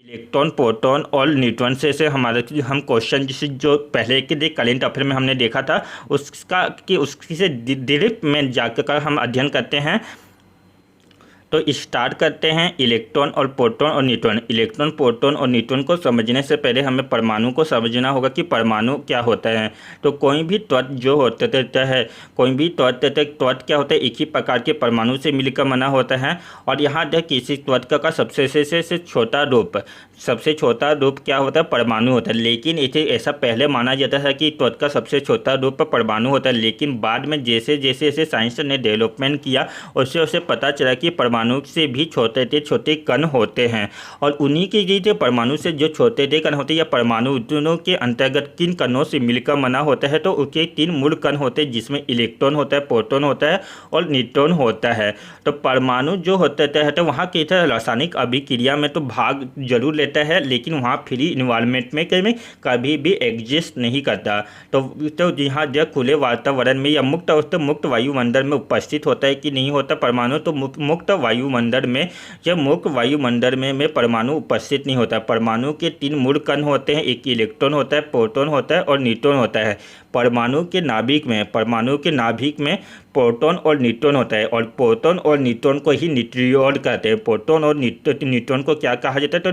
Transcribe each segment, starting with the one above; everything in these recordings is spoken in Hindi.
इलेक्ट्रॉन, प्रोटॉन और न्यूट्रॉन से हमारे हम क्वेश्चन जिसे जो पहले के दिन करेंट अफेयर में हमने देखा था उसका कि उसकी से डायरेक्ट में जाकर हम अध्ययन करते हैं। तो स्टार्ट करते हैं इलेक्ट्रॉन और प्रोटॉन और न्यूट्रॉन। इलेक्ट्रॉन, प्रोटॉन और न्यूट्रॉन को समझने से पहले हमें परमाणु को समझना होगा कि परमाणु क्या होता है। तो कोई भी तत्व जो होता है, कोई भी तत्व क्या होता है, एक ही प्रकार के परमाणु से मिलकर बना होता है। और यहाँ देख किसी तत्व का सबसे छोटा रूप, सबसे छोटा रूप क्या होता है, परमाणु होता है। लेकिन इसे ऐसा पहले माना जाता है कि तत्व का सबसे छोटा रूप परमाणु होता है, लेकिन बाद में जैसे जैसे साइंस ने डेवलपमेंट किया उससे उसे पता चला कि परमाणु से भी छोटे कण होते हैं। और उन्हीं के लिए परमाणु से जो छोटे कण होते हैं या परमाणु दोनों के अंतर्गत किन कणों से मिलकर बना होता है, तो उसके 3 मूल कण होते हैं जिसमें इलेक्ट्रॉन होता है, प्रोटॉन होता है और न्यूट्रॉन होता है। तो परमाणु जो होता है तो वहाँ की रासायनिक अभिक्रिया में तो भाग जरूर लेता है, लेकिन वहाँ फ्री इन्वायरमेंट में कभी भी एग्जिस्ट नहीं करता। तो यहाँ जो खुले वातावरण में या मुक्त वायुमंडल में उपस्थित होता है कि नहीं होता परमाणु, तो मुक्त वायुमंडल में या मुक्त वायुमंडल में परमाणु उपस्थित नहीं होता। परमाणु के 3 मूल कण होते हैं, एक इलेक्ट्रॉन होता है, प्रोटॉन होता है और न्यूट्रॉन होता है। परमाणु के नाभिक में प्रोटॉन और न्यूट्रॉन होता है, और प्रोटॉन और न्यूट्रॉन को ही न्यूट्रियोल कहते हैं। प्रोटॉन और न्यूट्रॉन को क्या कहा जाता है, तो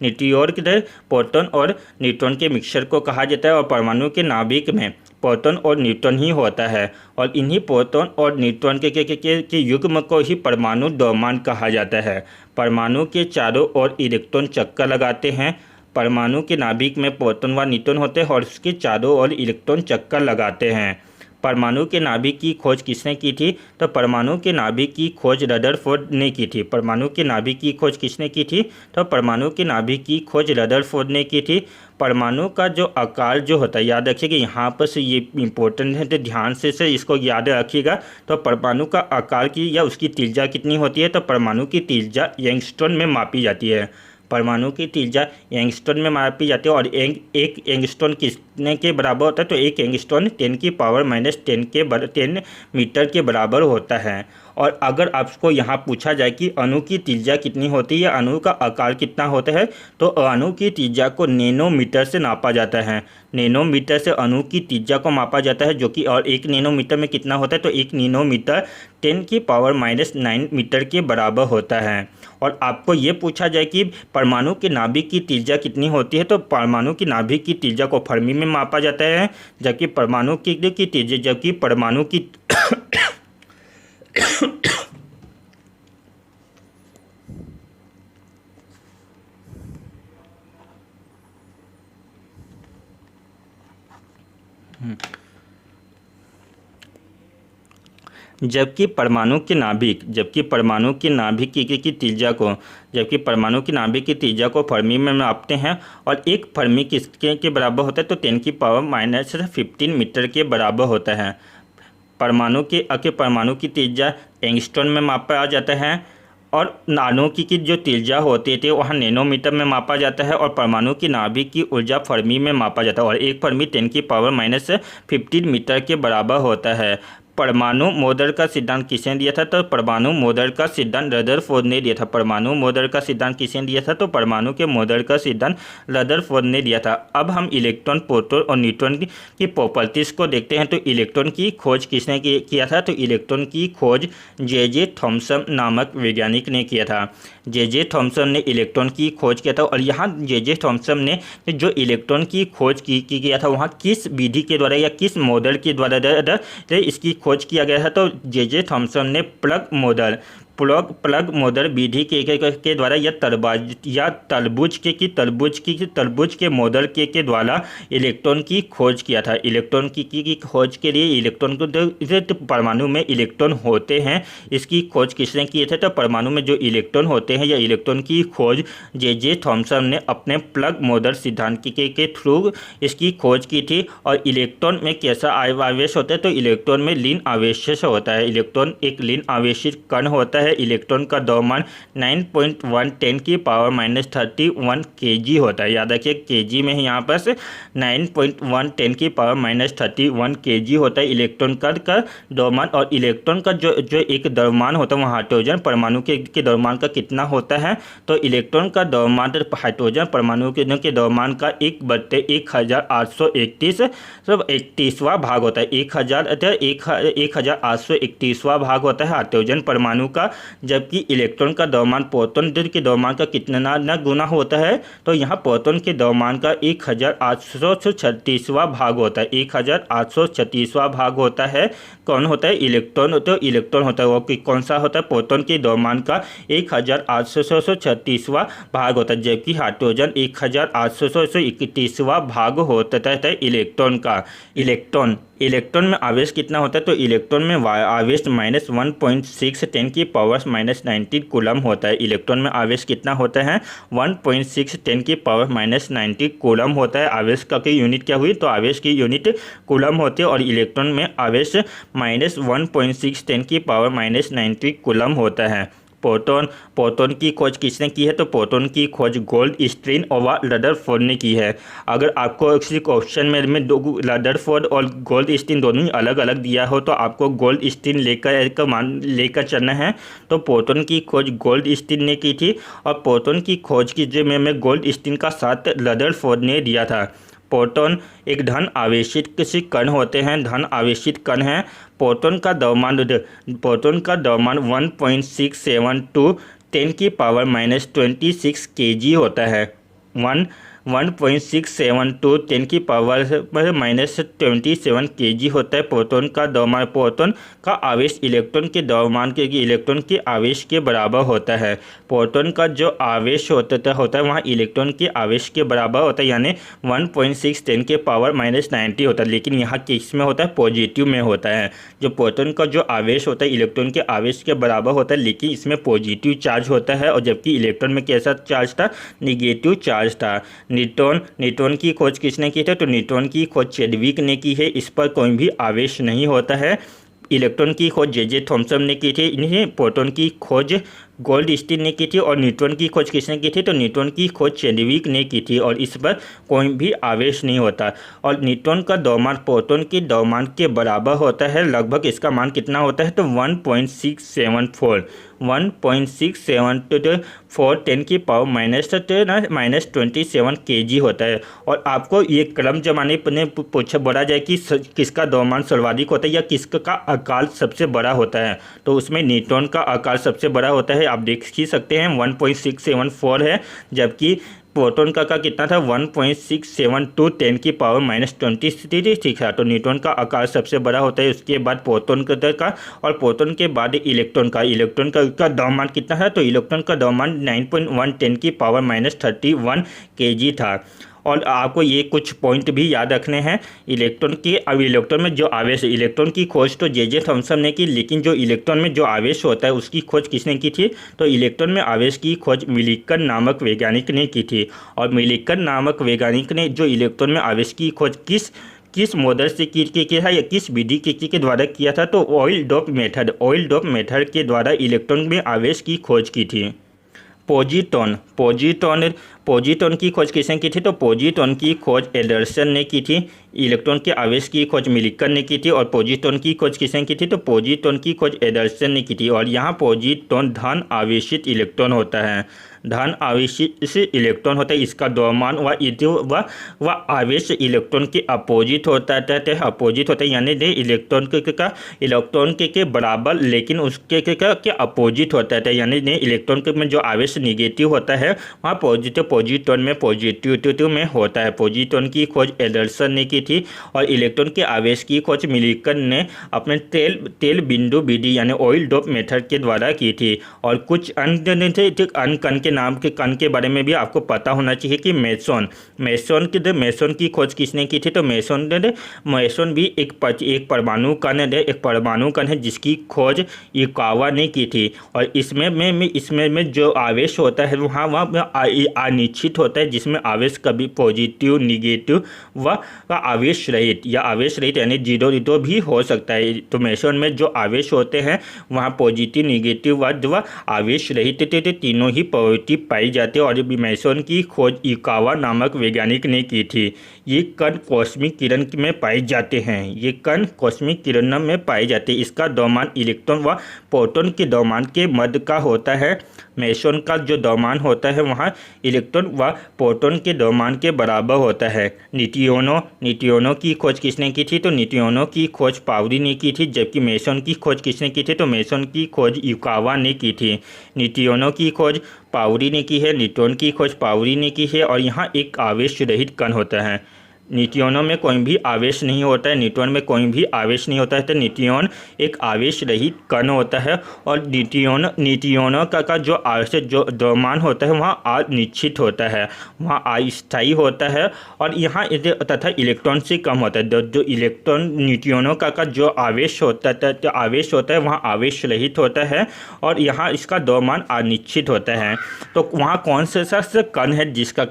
न्यूट्रियोल के प्रोटॉन और न्यूट्रॉन के मिक्सचर को कहा जाता है। और परमाणु के नाभिक में प्रोटॉन और न्यूट्रॉन ही होता है, और इन्हीं प्रोटॉन और न्यूट्रॉन के युग्म को ही परमाणु द्रव्यमान कहा जाता है। परमाणु के चारों ओर इलेक्ट्रॉन चक्कर लगाते हैं। परमाणु के नाभिक में प्रोटॉन व न्यूट्रॉन होते हैं और उसके चारों ओर इलेक्ट्रॉन चक्कर लगाते हैं। परमाणु के नाभिक की खोज किसने की थी, तो परमाणु के नाभिक की खोज रदरफोर्ड ने की थी। परमाणु के नाभिक की खोज किसने की थी, तो परमाणु के नाभिक की खोज रदरफोर्ड ने की थी। परमाणु का जो आकार जो होता है, याद रखिएगा यहाँ पर से ये इंपॉर्टेंट है, तो ध्यान से इसको याद रखिएगा। तो परमाणु का आकार की या उसकी त्रिज्या कितनी होती है, तो परमाणु की त्रिज्या एंगस्ट्रॉन में मापी जाती है। परमाणु की त्रिज्या एंगस्ट्रॉन में मापी जाती है। और एक एंगस्ट्रॉन कितने के बराबर होता है, तो एक एंगस्ट्रॉन 10⁻⁻10 मीटर के बराबर होता है। और अगर आपको यहाँ पूछा जाए कि अणु की त्रिज्या कितनी होती है या अणु का आकार कितना होता है, तो अणु की त्रिज्या को नैनोमीटर से नापा जाता है। नैनोमीटर से अणु की त्रिज्या को मापा जाता है, जो कि और 1 नैनोमीटर में कितना होता है, तो 1 नैनोमीटर 10⁻⁻9 मीटर के बराबर होता है। और आपको ये पूछा जाए कि परमाणु के नाभिक की त्रिज्या कितनी होती है, तो परमाणु की नाभिक की त्रिज्या को फर्मी में मापा जाता है, जबकि परमाणु की त्रिज्या जबकि परमाणु की जबकि परमाणु के नाभिक की त्रिज्या को फर्मी में मापते हैं। और एक फर्मी किसके बराबर होता है, तो 10⁻⁻15 मीटर के बराबर होता है। परमाणु की त्रिज्या एंगस्ट्रॉन में मापा जाता है, और अणु की जो त्रिज्या होती थी वहाँ नैनोमीटर में मापा जाता है। और परमाणु की नाभिक की ऊर्जा फर्मी में मापा जाता है, और एक फर्मी 10⁻⁻15 मीटर के बराबर होता है। परमाणु मॉडल का सिद्धांत किसने दिया था, तो परमाणु मॉडल का सिद्धांत रदरफोर्ड ने दिया था। परमाणु मॉडल का सिद्धांत किसने दिया था, तो परमाणु के मॉडल का सिद्धांत रदरफोर्ड ने दिया था। अब हम इलेक्ट्रॉन, प्रोटॉन और न्यूट्रॉन की प्रॉपर्टीज़ को देखते हैं। तो इलेक्ट्रॉन की खोज किसने किया था, तो इलेक्ट्रॉन की खोज जे थॉमसन नामक वैज्ञानिक ने किया था। जे थॉमसन ने इलेक्ट्रॉन की खोज किया था। और यहाँ जे थॉमसन ने जो इलेक्ट्रॉन की खोज किया था वहाँ किस विधि के द्वारा या किस मॉडल के द्वारा इसकी खोज किया गया है, तो जे थॉमसन ने प्लग मॉडल विधि के द्वारा या तरबूज के मॉडल के द्वारा इलेक्ट्रॉन की खोज किया था। इलेक्ट्रॉन की खोज के लिए इलेक्ट्रॉन को परमाणु में इलेक्ट्रॉन होते हैं, इसकी खोज किसने की थे, तो परमाणु में जो इलेक्ट्रॉन होते हैं या इलेक्ट्रॉन की खोज जे थॉमसन ने अपने प्लग मॉडल सिद्धांत के थ्रू इसकी खोज की थी। और इलेक्ट्रॉन में कैसा आवेश होता है, तो इलेक्ट्रॉन में लीन आवेश होता है। इलेक्ट्रॉन एक लीन आवेशित कण होता है इलेक्ट्रॉन का द्रव्यमान 9.1 10 की पावर -31 kg होता है। याद रखिए kg में यहाँ पर 9.1 10 की पावर -31 kg होता है इलेक्ट्रॉन का द्रव्यमान। और इलेक्ट्रॉन का जो एक द्रव्यमान होता है वो हाइड्रोजन परमाणु के द्रव्यमान का कितना होता है, तो इलेक्ट्रॉन का द्रव्यमान हाइड्रोजन परमाणु के द्रव्यमान का 1/1831वां भाग होता है। 1831वां भाग होता है हाइड्रोजन परमाणु का, जबकि इलेक्ट्रॉन का द्रव्यमान प्रोटॉन के द्रव्यमान का कितना गुना होता है, तो यहाँ प्रोटॉन के द्रव्यमान का 1836वां भाग होता है। 1836वां भाग होता है कौन होता है, इलेक्ट्रॉन। तो इलेक्ट्रॉन होता है वो कौन सा होता है, प्रोटॉन के द्रव्यमान का 1836वां भाग होता है, जबकि हाइड्रोजन 1831वां भाग होता है इलेक्ट्रॉन का। इलेक्ट्रॉन में आवेश कितना होता है, तो इलेक्ट्रॉन में आवेश -1.6 10 की पावर -19 कूलम होता है। इलेक्ट्रॉन में आवेश कितना होता है, 1.6 10 की पावर -19 कूलम होता है। आवेश का की यूनिट क्या हुई, तो आवेश की यूनिट कूलम होती है, और इलेक्ट्रॉन में आवेश -1.6 10 की पावर -19 कूलम होता है। प्रोटॉन की खोज किसने की है, तो प्रोटॉन की खोज गोल्डस्टीन और रदरफोर्ड ने की है। अगर आपको किसी क्वेश्चन में रदरफोर्ड और गोल्डस्टीन दोनों ही अलग अलग दिया हो तो आपको गोल्डस्टीन लेकर चलना है। तो प्रोटॉन की खोज गोल्डस्टीन ने की थी, और प्रोटॉन की खोज की जो में गोल्डस्टीन का साथ रदरफोर्ड ने दिया था। प्रोटॉन एक धन आवेशित किसी कण होते हैं, धन आवेशित कण हैं। प्रोटॉन का द्रव्यमान 1.672 10 की पावर -26 kg होता है। 1.672 10 की पावर -27 kg होता है प्रोटॉन का द्रव्यमान। प्रोटॉन का आवेश इलेक्ट्रॉन के द्रव्यमान के इलेक्ट्रॉन के आवेश के बराबर होता है। प्रोटॉन का जो आवेश होता है वहाँ इलेक्ट्रॉन के आवेश के बराबर होता है, यानी 1.6 10 के पावर -90 होता है। लेकिन यहाँ किस में होता है, पॉजिटिव में होता है। जो प्रोटॉन का जो आवेश होता है इलेक्ट्रॉन के आवेश के बराबर होता है, लेकिन इसमें पॉजिटिव चार्ज होता है, और जबकि इलेक्ट्रॉन में कैसा चार्ज था, निगेटिव चार्ज था। न्यूट्रॉन की खोज किसने की थी, तो न्यूट्रॉन की खोज चैडविक ने की है। इस पर कोई भी आवेश नहीं होता है। इलेक्ट्रॉन की खोज जे थॉमसन ने की थी। इन्हें प्रोटॉन की खोज गोल्डस्टीन ने की थी, और न्यूट्रॉन की खोज किसने की थी, तो न्यूट्रॉन की खोज चैडविक ने की थी, और इस पर कोई भी आवेश नहीं होता। और न्यूट्रॉन का द्रव्यमान प्रोटॉन के द्रव्यमान के बराबर होता है। लगभग इसका मान कितना होता है, तो 1.674 10 की पावर -27 kg होता है। और आपको ये क्रम जमाने पर पूछा बोला जाए कि किसका द्रव्यमान सर्वाधिक होता है या किसका आकार सबसे बड़ा होता है, तो उसमें न्यूट्रॉन का आकार सबसे बड़ा होता है। आप देख ही सकते हैं 1.674 है, जबकि प्रोटॉन का कितना था, 1.672 10 की पावर -23 ठीक है। तो न्यूट्रॉन का आकार सबसे बड़ा होता है, उसके बाद प्रोटॉन का, और प्रोटॉन के बाद इलेक्ट्रॉन का द्रव्यमान कितना है, तो इलेक्ट्रॉन का द्रव्यमान 9.1 10 की पावर -31 kg था। और आपको ये कुछ पॉइंट भी याद रखने हैं इलेक्ट्रॉन में जो आवेश है। इलेक्ट्रॉन की खोज तो जे थॉमसन ने की, लेकिन जो इलेक्ट्रॉन में जो आवेश होता है उसकी खोज किसने की थी, तो इलेक्ट्रॉन में आवेश की खोज मिलिकन नामक वैज्ञानिक ने की थी। और मिलिकन नामक वैज्ञानिक ने जो इलेक्ट्रॉन में आवेश की खोज किस मॉडल से किया था या किस विधि के द्वारा किया था, तो ऑयल डोप मेथड के द्वारा इलेक्ट्रॉन में आवेश की खोज की थी। पोजीट्रॉन की खोज किसने की थी, तो पोजीट्रॉन की खोज एंडरसन ने की थी। इलेक्ट्रॉन के आवेश की खोज मिलिकन ने की थी, और पोजीट्रॉन की खोज किसने की थी, तो पोजीट्रॉन की खोज एंडरसन ने की थी। और यहाँ पोजीट्रॉन धन आवेशित इलेक्ट्रॉन होता है, धन आवेशित इलेक्ट्रॉन होता है। इसका द्रव्यमान व आवेश इलेक्ट्रॉन के अपोजिट होता है, यानी इलेक्ट्रॉन के बराबर, लेकिन उसके अपोजिट होता है, यानी इलेक्ट्रॉन में जो आवेश निगेटिव होता है वहाँ पोजीट्रॉन में पॉजिटिव में होता है। पोजीट्रॉन की खोज एंडरसन ने की थी, और इलेक्ट्रॉन के आवेश की खोज मिलिकन ने अपने तेल बिंदु विधि यानी ऑयल डोप मेथड के द्वारा की थी। और कुछ अन्य कण के बारे में भी आपको पता होना चाहिए कि मेसोन की खोज किसने की थी, तो मेसोन भी एक परमाणु कण है जिसकी खोज इकावा ने की थी। और इसमें जो आवेश होता है वहाँ अनिश्चित होता है, जिसमें आवेश कभी पॉजिटिव निगेटिव व आवेश रहित या आवेश रहित यानी जीरो भी हो सकता है। तो मेसन में जो आवेश होते हैं वहाँ पॉजिटिव, नेगेटिव व आवेश रहित तीनों ही प्रवृत्ति पाई जाती है। और मेसन की खोज इकावा नामक वैज्ञानिक ने की थी। ये कण कॉस्मिक किरण में पाए जाते हैं। ये कण कॉस्मिक किरणों में पाए जाते हैं। इसका द्रव्यमान इलेक्ट्रॉन व प्रोटॉन के द्रव्यमान के मध्य का होता है। मेसन का जो द्रव्यमान होता है वहाँ इलेक्ट्रॉन व प्रोटॉन के द्रव्यमान के बराबर होता है। न्यूट्रिनो की खोज किसने की थी? तो न्यूट्रिनो की खोज पाउरी ने की थी। जबकि मेसन की खोज किसने की थी? तो मेसन की खोज इकावा ने की थी। न्यूट्रिनो की खोज पाउरी ने की है, न्यूट्रॉन की खोज पाउरी ने की है। और यहाँ एक आवेश रहित कण होता है। न्यूट्रिनो में कोई भी आवेश नहीं होता है, न्यूट्रॉन में कोई भी आवेश नहीं होता है। तो न्यूट्रॉन एक आवेश रहित कण होता है। और न्यूट्रिनो का जो द्रव्यमान होता है वहाँ अनिश्चित होता है, वहाँ अस्थायी होता है। और यहाँ तथा इलेक्ट्रॉन से कम होता है। जो इलेक्ट्रॉन न्यूट्रिनो का जो आवेश होता है वहाँ आवेश रहित होता है। और यहाँ इसका द्रव्यमान अनिश्चित होता है। तो वहाँ कौन सा कण है जिसका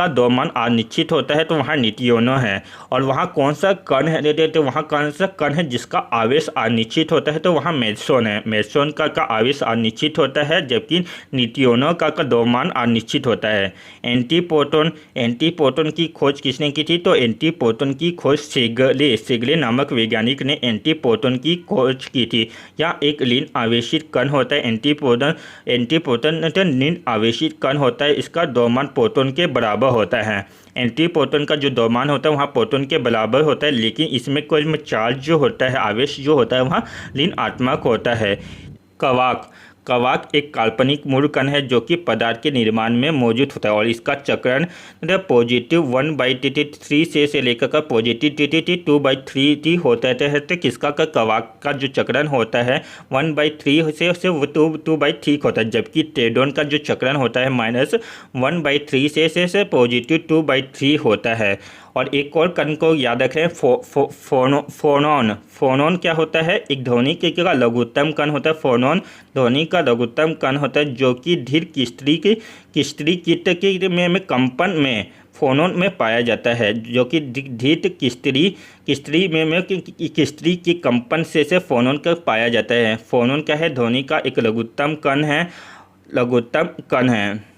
द्रव्यमान अनिश्चित होता है? तो वहाँ न्यूट्रिनो है। और वहाँ कौन सा कण है? तो वहाँ कौन सा कण है जिसका आवेश अनिश्चित होता है? तो वहाँ मेसन है। मेसन का आवेश अनिश्चित होता है, जबकि न्यूट्रिनो का द्रव्यमान अनिश्चित होता है। एंटीप्रोटॉन की खोज किसने की थी? तो एंटीप्रोटॉन की खोज सेगले नामक वैज्ञानिक ने एंटीप्रोटॉन की खोज की थी। यह एक लीन आवेशित कण होता है। एंटीप्रोटॉन लीन आवेशित कण होता है। इसका द्रव्यमान प्रोटॉन के बराबर होता है। एंटीप्रोटॉन का जो द्रव्यमान होता है वहाँ प्रोटॉन के बराबर होता है, लेकिन इसमें कोई चार्ज जो होता है, आवेश जो होता है वहाँ ऋणात्मक होता है। कवाक एक काल्पनिक मूल कण है जो कि पदार्थ के निर्माण में मौजूद होता है। और इसका चक्रण पॉजिटिव 1/3 से लेकर पॉजिटिव 2/3 होता है। तो किसका कवाक का जो चक्रण होता है 1/3 से 2/3 होता है। जबकि टेडोन का जो चक्रण होता है -1/3 से पॉजिटिव 2/3 होता है। और एक और कण को याद रखें, फोनॉन क्या होता है? एक ध्वनि का लघुत्तम कण होता है। फोनॉन ध्वनि का लघुत्तम कण होता है जो कि धीर किस्त्री कीट में कंपन में फोनॉन में पाया जाता है, जो कि धीर किस्त्री की कंपन से फोनॉन का पाया जाता है। फोनॉन क्या है? ध्वनि का एक लघुत्तम कण है।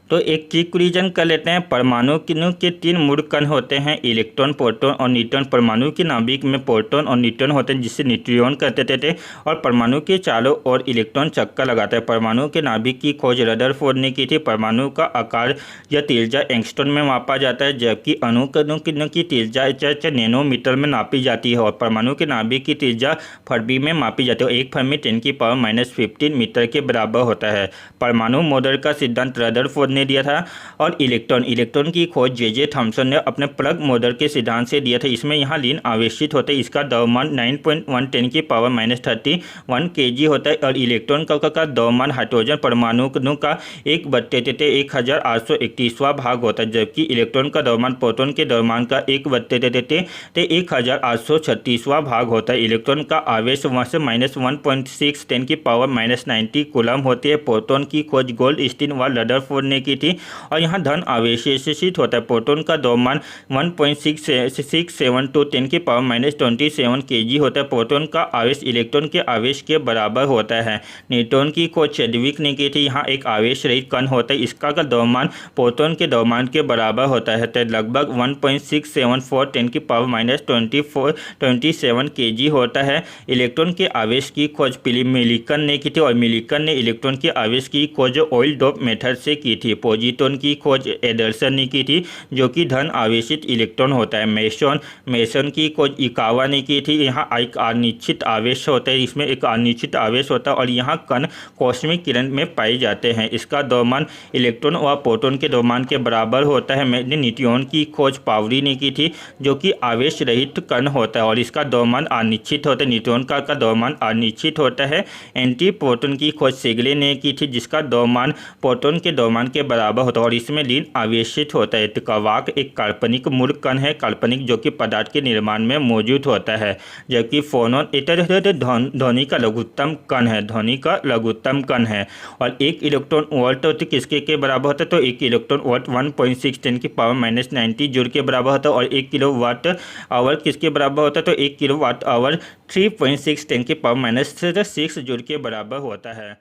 तो एक क्विक रिवीजन कर लेते हैं। परमाणु के 3 मूल कण होते हैं, इलेक्ट्रॉन, प्रोटॉन और न्यूट्रॉन। परमाणु के नाभिक में प्रोटॉन और न्यूट्रॉन होते हैं जिसे न्यूट्रियॉन कहते थे। और परमाणु के चारों ओर इलेक्ट्रॉन चक्कर लगाता है। परमाणु के नाभिक की खोज रदरफोर्ड ने की थी। परमाणु का आकार या त्रिज्या एंगस्ट्रॉन में मापा जाता है, जबकि अणु की त्रिज्या नैनोमीटर में नापी जाती है। और परमाणु के नाभिक की त्रिज्या फर्मी में मापी जाती है। 1 फर्मी 10⁻⁻15 मीटर के बराबर होता है। परमाणु मॉडल का सिद्धांत रदरफोर्ड दिया था। और इलेक्ट्रॉन की खोज जे थॉमसन ने अपने प्लग मॉडल के सिद्धांत से दिया था। इसमें यहाँ लीन आवेशित होता है। इसका द्रव्यमान 9.1 10⁻31 kg होता है। और इलेक्ट्रॉन का द्रव्यमान हाइड्रोजन परमाणु का 1/1831वां भाग होता है, जबकि इलेक्ट्रॉन का द्रव्यमान प्रोटॉन के द्रव्यमान का 1/1836वां भाग होता है। इलेक्ट्रॉन का आवेश वहाँ से -1.6 10⁻90 कूलम होती है। प्रोटॉन की खोज गोल्डस्टीन व रदरफोर्ड ने की थी। और यहाँ धन आवेशित होता है। प्रोटॉन का द्रव्यमान 1.672 10⁻27 kg होता है। प्रोटॉन का आवेश इलेक्ट्रॉन के आवेश के बराबर होता है। न्यूट्रॉन की खोज चैडविक ने की थी। यहाँ एक आवेश रहित कण होता है। इसका द्रव्यमान प्रोटॉन के द्रव्यमान के बराबर होता है, तो लगभग 1.674 10⁻27 kg होता है। इलेक्ट्रॉन के आवेश की खोज मिलिकन ने की थी। और मिलिकन ने इलेक्ट्रॉन के आवेश की खोज ऑयल डोप मेथड से की थी। पोजिट्रॉन की खोज एडरसन ने की थी, जो कि धन आवेशित इलेक्ट्रॉन होता है। मेसन की खोज इकावा ने की थी। यहाँ एक अनिश्चित आवेश होता है, इसमें एक अनिश्चित आवेश होता है। और यहाँ कण कॉस्मिक किरण में पाए जाते हैं। इसका द्रव्यमान इलेक्ट्रॉन व प्रोटॉन के द्रव्यमान के बराबर होता है। न्यूट्रिनो की खोज पाउरी ने की थी, जो कि आवेश रहित कण होता है और इसका द्रव्यमान अनिश्चित होता है। न्यूट्रॉन का द्रव्यमान अनिश्चित होता है। एंटी प्रोटॉन की खोज सेगले ने की थी, जिसका द्रव्यमान प्रोटॉन के द्रव्यमान के बराबर होता है और इसमें लीन आवेशित होता है। तो कवाक एक काल्पनिक मूल कण है, काल्पनिक जो कि पदार्थ के निर्माण में मौजूद होता है, जबकि फोनॉन ध्वनि का लघुत्तम कण है, ध्वनि का लघुत्तम कण है। और 1 इलेक्ट्रॉन वोल्ट तो किसके के बराबर होता है? तो 1 इलेक्ट्रॉन वोल्ट 1.6 10 की पावर -90 जूल के बराबर होता है। और 1 किलो वाट आवर किसके बराबर होता है? तो 1 किलो वाट आवर 3.6 10 की पावर -6 जूल के बराबर होता है।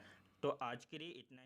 तो आज के लिए इतना